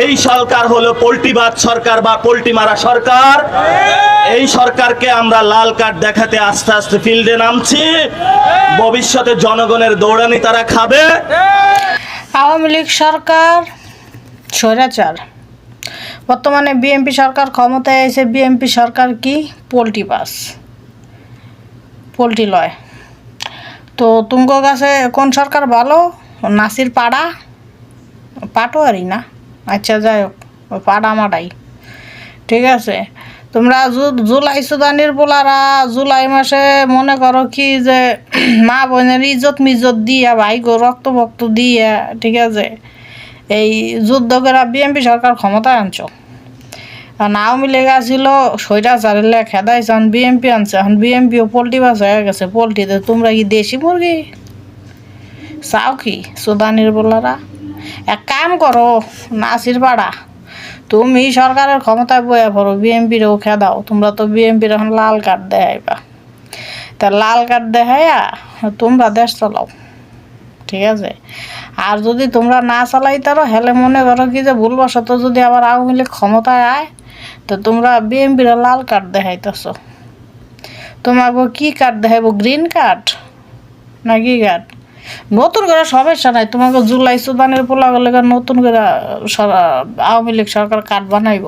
এই সরকার হলো পোল্ট্রিবাজ সরকার বা পোল্ট্রি মারা সরকার। এই সরকারকে আমরা লাল কার্ড দেখাতে আস্তে আস্তে ফিল্ডে নামছি। ভবিষ্যতে জনগণের দৌড়ানি তারা খাবে। আওয়ামী লীগ সরকার স্বৈরাচার। বর্তমানে বিএনপি সরকার ক্ষমতায় এসে বিএনপি সরকার কি পোল্ট্রিবাজ, পোল্ট্রি লয়। তো তুঙ্গ গাছে কোন সরকার ভালো? নাসির পাড়া পাটোয়ারি না, আচ্ছা যাই হোক, পাড়া মাডাই, ঠিক আছে। তোমরা জুলাই সুদানির পোলারা জুলাই মাসে মনে করো কি যে মা বোনের ইজ্জত মিজ্জত দিয়া ভাই গো রক্ত বক্ত দিয়া, ঠিক আছে, এই যুদ্ধ করে বিএনপি সরকার ক্ষমতায় আনছো। কারণ আওয়ামী লীগ আসছিল স্বৈরাচারের লেখা দেয়ছে, এখন বিএনপি আনছে, এখন বিএনপিও পোল্ট্রিবাজ হয়ে গেছে। পোল্ট্রিতে তোমরা কি দেশি মুরগি চাও কি সুদানির পোলারা? এক কাম করো নাসির পাড়া, তুমি সরকারের ক্ষমতায় বয়ে পড়ো, বিএনপিরও খেদাও। তোমরা তো বিএনপির এখন লাল কার্ড দেখাইবা, তা লাল কার্ড দেখাইয়া তোমরা দেশ চালাও, ঠিক আছে। আর যদি তোমরা না চালাইতারো হেলে মনে করো কি যে ভুলবশত যদি আবার আওয়ামী লীগ ক্ষমতায় আয়, তো তোমরা বিএনপির লাল কার্ড দেখাইতেছ। তোমাকে কি কার্ড দেখাইব? গ্রিন কার্ড না কি কার্ড? নতুন করে সমস্যা নাই, তোমাকে জুলাই সুদানের পোলাগুলো নতুন করে আওয়ামী লীগ সরকার কার্ড বানাইব,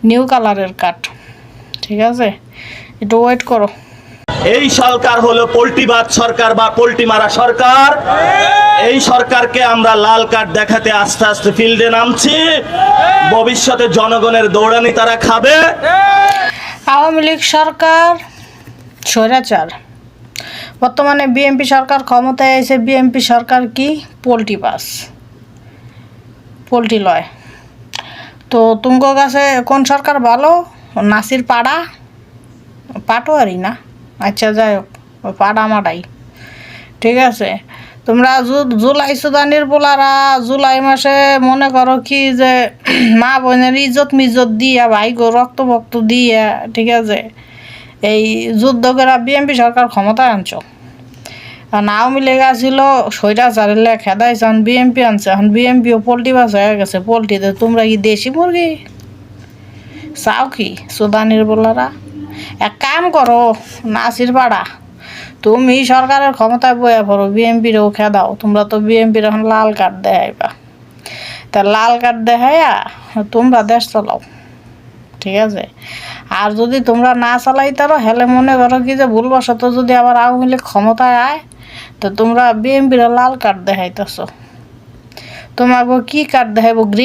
নিউ কালারের কার্ড, ঠিক আছে। একটু ওয়েট করো। এই সরকার হলো পোল্ট্রিবাজ সরকার বা পোল্ট্রি মারা সরকার। এই সরকারকে আমরা লাল কার্ড দেখাতে আস্তে আস্তে ফিল্ডে নামছি। ভবিষ্যতে জনগণের দৌড়ানি তারা খাবে। আওয়ামী লীগ সরকার স্বৈরাচার। বর্তমানে বিএনপি সরকার ক্ষমতায় এসে বিএনপি সরকার কি পোল্ট্রিবাজ, পোল্ট্রি লয়। তো তুঙ্গ গাছে কোন সরকার ভালো? নাসির পাড়া পাটোয়ারি না, আচ্ছা যাই হোক, পাড়া মাডাই, ঠিক আছে। তোমরা জুলাই সুদানির পোলারা জুলাই মাসে মনে করো কি যে মা বোনের ইজ্জত মিজ্জত দিয়া ভাই গো রক্ত বক্ত দিয়া, ঠিক আছে, এই যুদ্ধ করে বিএনপি সরকার ক্ষমতায় আনছো। কারণ আওয়ামী লীগ আসছিল স্বৈরাচারের লেখা দেয়ছে, এখন বিএনপি আনছে, এখন বিএনপিও পোল্ট্রিবাজ হয়ে গেছে। পোল্ট্রিতে তোমরা কি দেশি মুরগি চাও কি সুদানির পোলারা? এক কাম করো নাসির পাড়া, তুমি সরকারের ক্ষমতায় বয়ে পড়ো, বিএনপিরও খেদাও। তোমরা তো বিএনপির এখন লাল কার্ড দেখাইবা, তা লাল কার্ড দেখাইয়া তোমরা দেশ চালাও, ঠিক আছে। আর যদি তোমরা না চালাইতারো হেলে মনে করো কি যে ভুলবশত যদি আবার আওয়ামী লীগ ক্ষমতায় আয়, তো তোমরা বিএনপির লাল কার্ড দেখাইতেছ। তোমাকে কি কার্ড দেখাইব? গ্রিন